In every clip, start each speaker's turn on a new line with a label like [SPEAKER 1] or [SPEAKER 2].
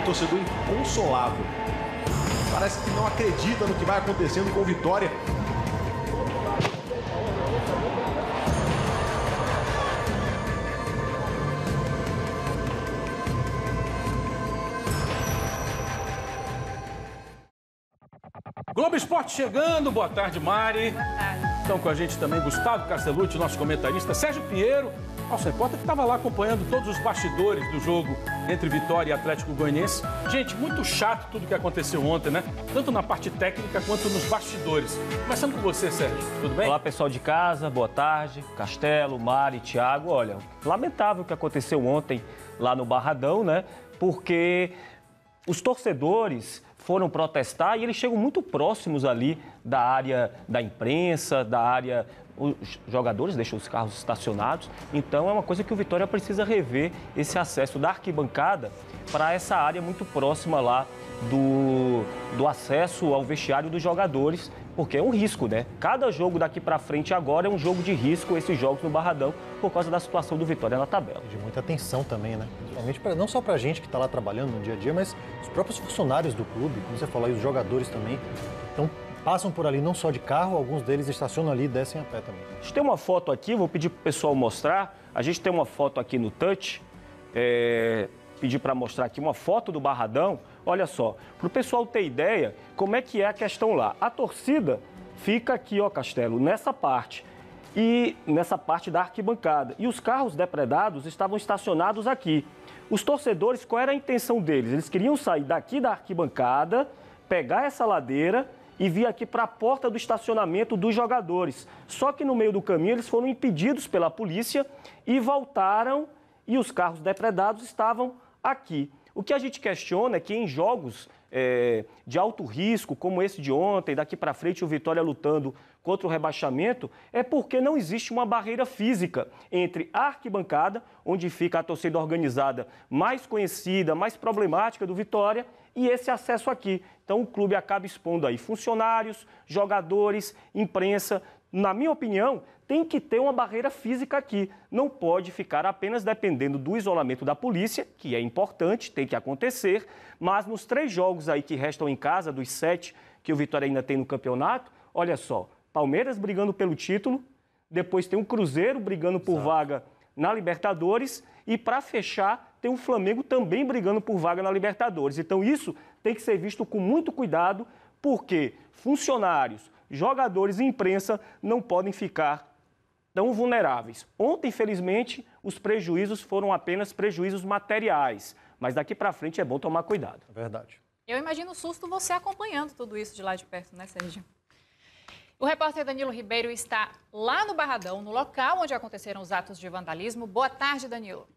[SPEAKER 1] torcedor inconsolável. Parece que não acredita no que vai acontecendo com o Vitória.
[SPEAKER 2] Globo Esporte chegando, boa tarde, Mari.
[SPEAKER 3] Boa tarde.
[SPEAKER 2] Estão com a gente também Gustavo Castellucci, nosso comentarista, Sérgio Pinheiro, nosso repórter que estava lá acompanhando todos os bastidores do jogo entre Vitória e Atlético Goianiense. Gente, muito chato tudo que aconteceu ontem, né? Tanto na parte técnica quanto nos bastidores. Começando com você, Sérgio, tudo bem?
[SPEAKER 4] Olá, pessoal de casa, boa tarde. Castelo, Mari, Thiago, olha, lamentável o que aconteceu ontem lá no Barradão, né? Porque os torcedores foram protestar e eles chegam muito próximos ali da área da imprensa, da área... Os jogadores deixam os carros estacionados, então é uma coisa que o Vitória precisa rever, esse acesso da arquibancada para essa área muito próxima lá do acesso ao vestiário dos jogadores, porque é um risco, né? Cada jogo daqui para frente agora é um jogo de risco, esses jogos no Barradão, por causa da situação do Vitória na tabela.
[SPEAKER 5] De muita atenção também, né? Principalmente não só para a gente que está lá trabalhando no dia a dia, mas os próprios funcionários do clube, como você falou aí, os jogadores também. Então, passam por ali não só de carro, alguns deles estacionam ali e descem a pé também.
[SPEAKER 4] A gente tem uma foto aqui, vou pedir para o pessoal mostrar. A gente tem uma foto aqui no touch, pedir para mostrar aqui uma foto do Barradão. Olha só, para o pessoal ter ideia como é que é a questão lá. A torcida fica aqui, ó, Castelo, nessa parte da arquibancada. E os carros depredados estavam estacionados aqui. Os torcedores, qual era a intenção deles? Eles queriam sair daqui da arquibancada, pegar essa ladeira e vir aqui para a porta do estacionamento dos jogadores. Só que no meio do caminho eles foram impedidos pela polícia e voltaram e os carros depredados estavam aqui. O que a gente questiona é que em jogos de alto risco, como esse de ontem, daqui para frente o Vitória lutando contra o rebaixamento, é porque não existe uma barreira física entre a arquibancada, onde fica a torcida organizada mais conhecida, mais problemática do Vitória, e esse acesso aqui. Então o clube acaba expondo aí funcionários, jogadores, imprensa. Na minha opinião, tem que ter uma barreira física aqui. Não pode ficar apenas dependendo do isolamento da polícia, que é importante, tem que acontecer, mas nos 3 jogos aí que restam em casa, dos 7 que o Vitória ainda tem no campeonato, olha só, Palmeiras brigando pelo título, depois tem um Cruzeiro brigando por vaga na Libertadores e, para fechar, tem o Flamengo também brigando por vaga na Libertadores. Então isso tem que ser visto com muito cuidado, porque funcionários, jogadores e imprensa não podem ficar tão vulneráveis. Ontem, infelizmente, os prejuízos foram apenas prejuízos materiais, mas daqui para frente é bom tomar cuidado.
[SPEAKER 5] É verdade.
[SPEAKER 3] Eu imagino o susto você acompanhando tudo isso de lá de perto, né, Sérgio? O repórter Danilo Ribeiro está lá no Barradão, no local onde aconteceram os atos de vandalismo. Boa tarde, Danilo.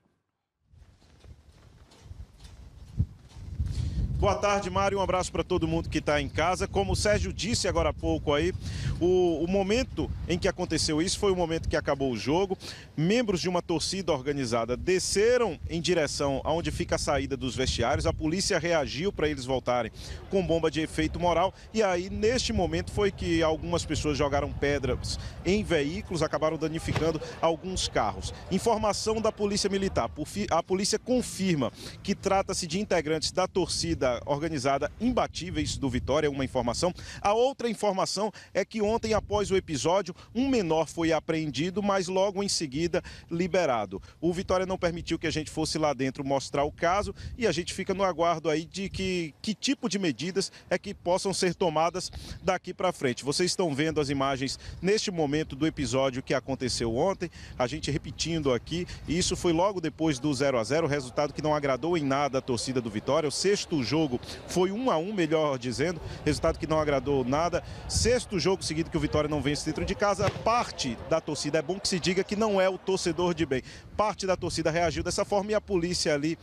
[SPEAKER 6] Boa tarde, Mário. Um abraço para todo mundo que está em casa. Como o Sérgio disse agora há pouco aí, o momento em que aconteceu isso foi o momento que acabou o jogo. Membros de uma torcida organizada desceram em direção aonde fica a saída dos vestiários. A polícia reagiu para eles voltarem com bomba de efeito moral. E aí, neste momento, foi que algumas pessoas jogaram pedras em veículos, acabaram danificando alguns carros. Informação da Polícia Militar. A polícia confirma que trata-se de integrantes da torcida organizada Imbatíveis do Vitória, uma informação. A outra informação é que ontem, após o episódio, um menor foi apreendido, mas logo em seguida liberado. O Vitória não permitiu que a gente fosse lá dentro mostrar o caso e a gente fica no aguardo aí de que tipo de medidas é que possam ser tomadas daqui para frente. Vocês estão vendo as imagens neste momento do episódio que aconteceu ontem, a gente repetindo aqui, e isso foi logo depois do 0-0, resultado que não agradou em nada a torcida do Vitória. O 6º jogo foi 1-1, melhor dizendo, resultado que não agradou nada. 6º jogo seguido que o Vitória não vence dentro de casa. Parte da torcida, é bom que se diga que não é o torcedor de bem, parte da torcida reagiu dessa forma e a polícia ali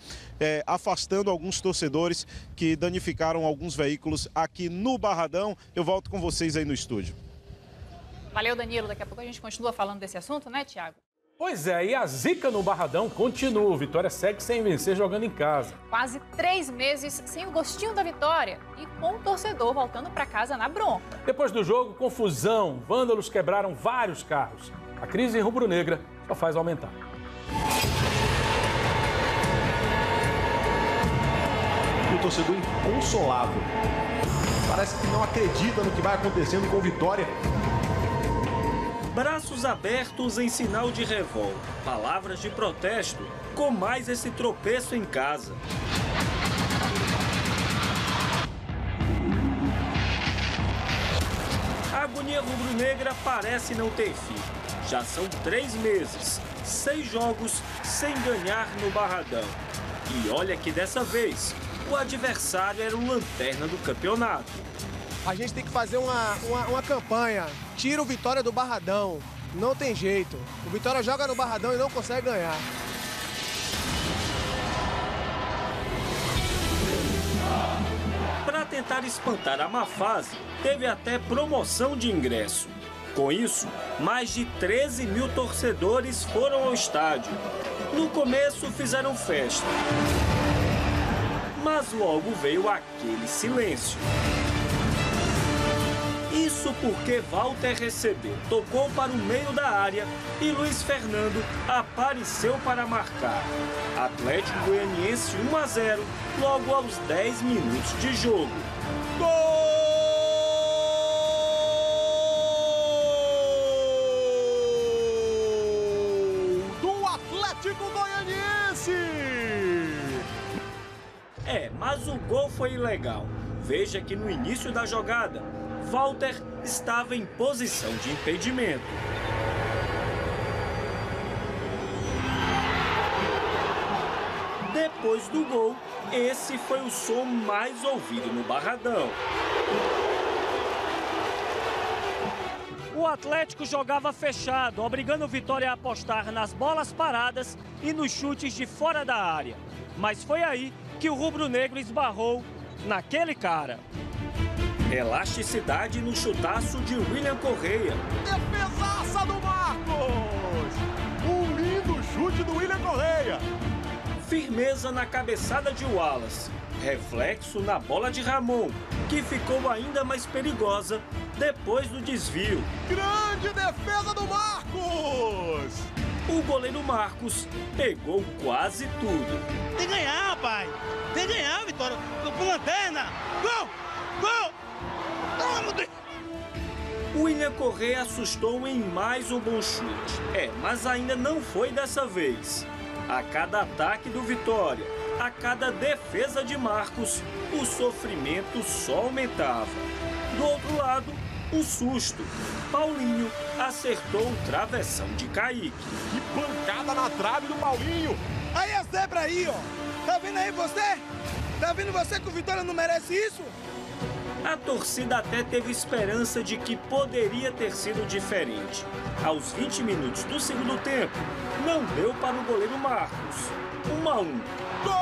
[SPEAKER 6] afastando alguns torcedores que danificaram alguns veículos aqui no Barradão. Eu volto com vocês aí no estúdio.
[SPEAKER 3] Valeu, Danilo. Daqui a pouco a gente continua falando desse assunto, né, Thiago?
[SPEAKER 2] Pois é, e a zica no Barradão continua. O Vitória segue sem vencer jogando em casa.
[SPEAKER 3] Quase 3 meses sem o gostinho da vitória e com o torcedor voltando para casa na bronca.
[SPEAKER 2] Depois do jogo, confusão. Vândalos quebraram vários carros. A crise rubro-negra só faz aumentar.
[SPEAKER 1] o torcedor inconsolável. Parece que não acredita no que vai acontecendo com o Vitória.
[SPEAKER 7] Braços abertos em sinal de revolta, palavras de protesto, com mais esse tropeço em casa. A agonia rubro-negra parece não ter fim. Já são 3 meses, 6 jogos sem ganhar no Barradão. E olha que dessa vez, o adversário era o lanterna do campeonato.
[SPEAKER 8] A gente tem que fazer uma campanha. Tira o Vitória do Barradão. Não tem jeito. O Vitória joga no Barradão e não consegue ganhar.
[SPEAKER 7] Para tentar espantar a má fase, teve até promoção de ingresso. Com isso, mais de 13 mil torcedores foram ao estádio. No começo fizeram festa. Mas logo veio aquele silêncio. Isso porque Walter recebeu, tocou para o meio da área e Luiz Fernando apareceu para marcar. Atlético Goianiense 1-0, logo aos 10 minutos de jogo.
[SPEAKER 1] Gol do Atlético Goianiense!
[SPEAKER 7] Mas o gol foi ilegal. Veja que no início da jogada, Walter estava em posição de impedimento. Depois do gol, esse foi o som mais ouvido no Barradão. O Atlético jogava fechado, obrigando o Vitória a apostar nas bolas paradas e nos chutes de fora da área. Mas foi aí que o rubro-negro esbarrou naquele cara. Elasticidade no chutaço de William Correia.
[SPEAKER 1] Defesaça do Marcos! Um lindo chute do William Correia.
[SPEAKER 7] Firmeza na cabeçada de Wallace. Reflexo na bola de Ramon, que ficou ainda mais perigosa depois do desvio.
[SPEAKER 1] Grande defesa do Marcos!
[SPEAKER 7] O goleiro Marcos pegou quase tudo.
[SPEAKER 9] Tem que ganhar, rapaz! Tem que ganhar, Vitória! Com lanterna! Gol! Gol! Oh, meu Deus!
[SPEAKER 7] William Correia assustou em mais um bom chute. Mas ainda não foi dessa vez. A cada ataque do Vitória, a cada defesa de Marcos, o sofrimento só aumentava. Do outro lado, o susto. Paulinho acertou o travessão de Kaique.
[SPEAKER 1] Que pancada na trave do Paulinho!
[SPEAKER 9] Aí a zebra aí, ó! Tá vendo aí você? Tá vendo você que o Vitória não merece isso?
[SPEAKER 7] A torcida até teve esperança de que poderia ter sido diferente. Aos 20 minutos do segundo tempo, não deu para o goleiro Marcos. 1-1.
[SPEAKER 1] Gol!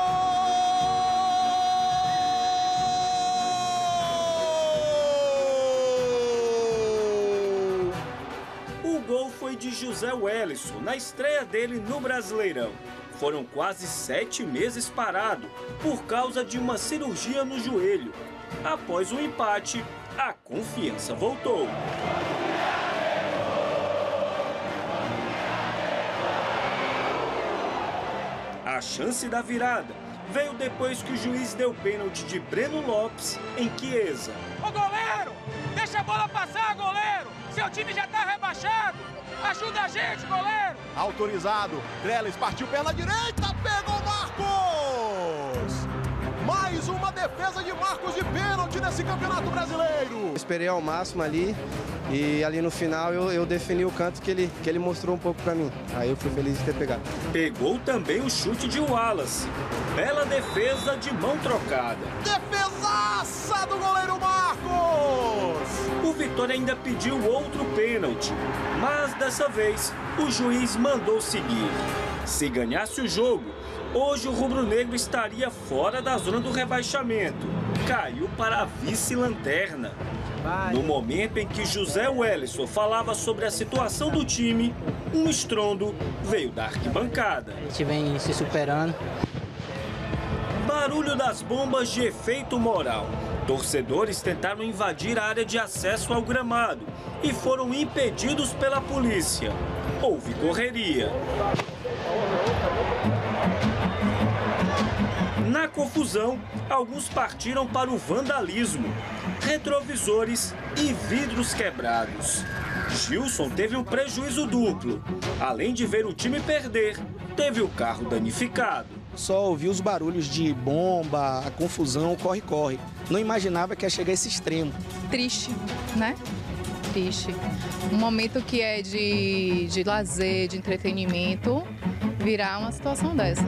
[SPEAKER 7] O gol foi de José Wellison, na estreia dele no Brasileirão. Foram quase 7 meses parado por causa de uma cirurgia no joelho. Após o empate, a confiança voltou. A chance da virada veio depois que o juiz deu pênalti de Breno Lopes em Chiesa.
[SPEAKER 10] Ô goleiro, deixa a bola passar, goleiro! Seu time já tá rebaixado! Ajuda a gente, goleiro!
[SPEAKER 1] Autorizado, Trellis partiu pela direita, pegou Marcos! Mais uma defesa de Marcos de pênalti nesse Campeonato Brasileiro.
[SPEAKER 8] Esperei ao máximo ali e ali no final eu defini o canto que ele mostrou um pouco pra mim. Aí eu fui feliz de ter pegado.
[SPEAKER 7] Pegou também o chute de Wallace. Bela defesa de mão trocada.
[SPEAKER 1] Defesaça do goleiro Marcos!
[SPEAKER 7] O Vitória ainda pediu outro pênalti, mas dessa vez o juiz mandou seguir. Se ganhasse o jogo, hoje o rubro-negro estaria fora da zona do rebaixamento. Caiu para a vice-lanterna. No momento em que José Wellison falava sobre a situação do time, um estrondo veio da arquibancada.
[SPEAKER 11] A gente vem se superando.
[SPEAKER 7] Barulho das bombas de efeito moral. Torcedores tentaram invadir a área de acesso ao gramado e foram impedidos pela polícia. Houve correria. Na confusão, alguns partiram para o vandalismo, retrovisores e vidros quebrados. Gilson teve um prejuízo duplo. Além de ver o time perder, teve o carro danificado.
[SPEAKER 12] Só ouvi os barulhos de bomba, a confusão, corre-corre. Não imaginava que ia chegar a esse extremo.
[SPEAKER 13] Triste, né? Triste. Um momento que é de lazer, de entretenimento, virar uma situação dessa.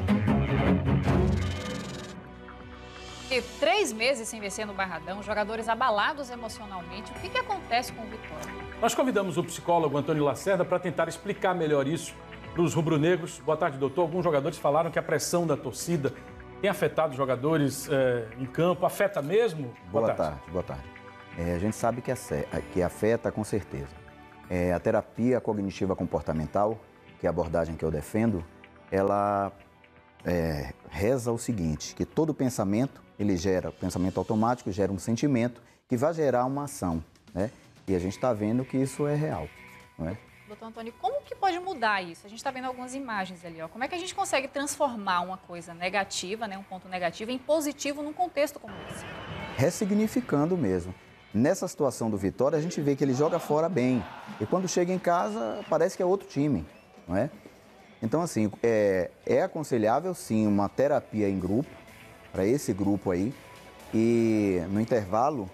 [SPEAKER 3] E 3 meses sem vencer no Barradão, jogadores abalados emocionalmente. O que acontece com o Vitória?
[SPEAKER 2] Nós convidamos o psicólogo Antônio Lacerda para tentar explicar melhor isso para os rubro-negros. Boa tarde, doutor. Alguns jogadores falaram que a pressão da torcida tem afetado os jogadores em campo. Afeta mesmo?
[SPEAKER 14] Boa tarde. A gente sabe que afeta com certeza. A terapia cognitiva comportamental, que é a abordagem que eu defendo, ela reza o seguinte, que todo pensamento, pensamento automático gera um sentimento que vai gerar uma ação, né? E a gente está vendo que isso é real, não é?
[SPEAKER 3] Doutor Antônio, como que pode mudar isso? A gente está vendo algumas imagens ali, ó. Como é que a gente consegue transformar uma coisa negativa, né, um ponto negativo, em positivo num contexto como esse?
[SPEAKER 14] Ressignificando mesmo. Nessa situação do Vitória, a gente vê que ele joga fora bem. E quando chega em casa, parece que é outro time, não é? Então, assim, é aconselhável, sim, uma terapia em grupo, para esse grupo aí. E no intervalo,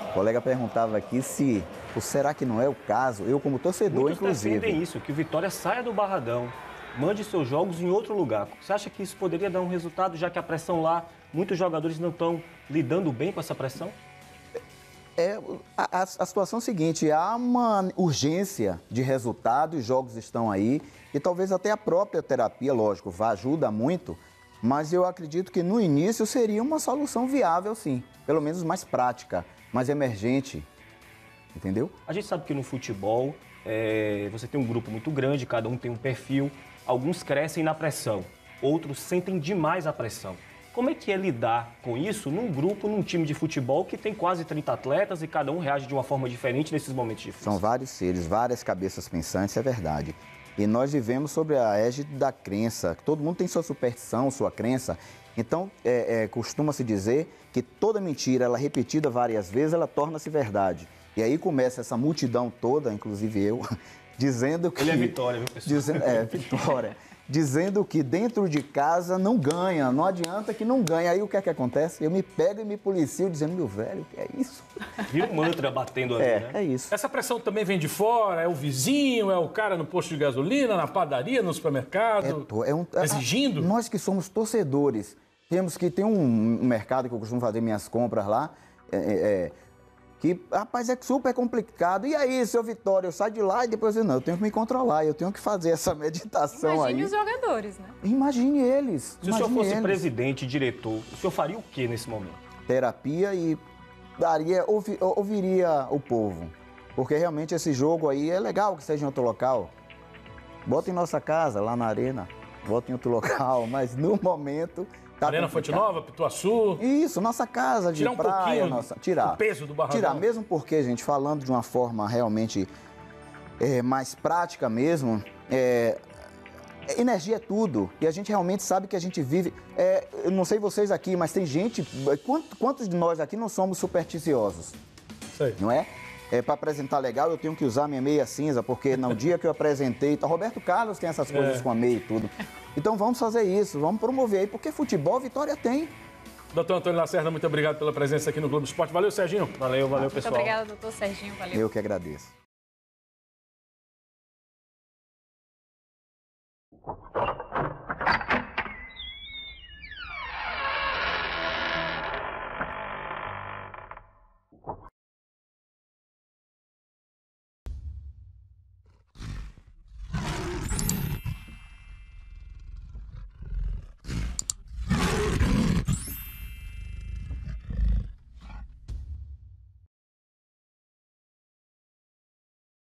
[SPEAKER 14] o colega perguntava aqui se, será que não é o caso? Eu, como torcedor,
[SPEAKER 4] muitos
[SPEAKER 14] inclusive...
[SPEAKER 4] defendem isso, que o Vitória saia do Barradão, mande seus jogos em outro lugar. Você acha que isso poderia dar um resultado, já que a pressão lá, muitos jogadores não estão lidando bem com essa pressão?
[SPEAKER 14] A situação é a seguinte, há uma urgência de resultado, os jogos estão aí, e talvez até a própria terapia, lógico, ajuda muito, mas eu acredito que no início seria uma solução viável, sim, pelo menos mais prática, mais emergente, entendeu?
[SPEAKER 4] A gente sabe que no futebol você tem um grupo muito grande, cada um tem um perfil, alguns crescem na pressão, outros sentem demais a pressão. Como é que é lidar com isso num grupo, num time de futebol que tem quase 30 atletas e cada um reage de uma forma diferente nesses momentos difíceis?
[SPEAKER 14] São vários seres, várias cabeças pensantes, é verdade. E nós vivemos sobre a égide da crença. Todo mundo tem sua superstição, sua crença. Então, costuma-se dizer que toda mentira, ela repetida várias vezes, ela torna-se verdade. E aí começa essa multidão toda, inclusive eu, dizendo que...
[SPEAKER 4] Ele é Vitória, viu, pessoal?
[SPEAKER 14] Vitória. Dizendo que dentro de casa não ganha, não adianta que não ganha. Aí o que é que acontece? Eu me pego e me policio dizendo, meu velho, o que é isso?
[SPEAKER 4] Vira um mantra batendo ali, né?
[SPEAKER 14] É isso.
[SPEAKER 2] Essa pressão também vem de fora? É o vizinho, é o cara no posto de gasolina, na padaria, no supermercado? Exigindo?
[SPEAKER 14] Nós que somos torcedores, temos que ter um mercado que eu costumo fazer minhas compras lá, que, rapaz, é super complicado. E aí, seu Vitória, eu saio de lá e depois eu tenho que me controlar, eu tenho que fazer essa meditação.
[SPEAKER 3] Imagine
[SPEAKER 14] aí.
[SPEAKER 3] os jogadores, né?
[SPEAKER 14] Imagine eles.
[SPEAKER 4] Se o senhor fosse presidente, diretor, o senhor faria o que nesse momento?
[SPEAKER 14] Terapia e ouviria o povo. Porque realmente esse jogo aí é legal que seja em outro local. Bota em nossa casa, lá na arena. Bota em outro local, mas no momento...
[SPEAKER 2] Arena Fonte Nova, Pituaçu.
[SPEAKER 14] Isso, nossa casa de praia.
[SPEAKER 2] Tirar o peso do Barradão.
[SPEAKER 14] Tirar, mesmo porque, gente, falando de uma forma realmente mais prática mesmo, energia é tudo. E a gente realmente sabe que a gente vive... eu não sei vocês aqui, mas tem gente... Quantos de nós aqui não somos supersticiosos?
[SPEAKER 2] Sei.
[SPEAKER 14] Não é? Para apresentar legal, eu tenho que usar minha meia cinza, porque no dia que eu apresentei... Roberto Carlos tem essas coisas com a meia e tudo. Então vamos fazer isso, vamos promover aí, porque futebol, Vitória tem.
[SPEAKER 2] Doutor Antônio Lacerda, muito obrigado pela presença aqui no Globo Esporte. Valeu, Serginho.
[SPEAKER 4] Valeu, pessoal.
[SPEAKER 3] Muito obrigada, doutor Serginho. Valeu.
[SPEAKER 14] Eu que agradeço.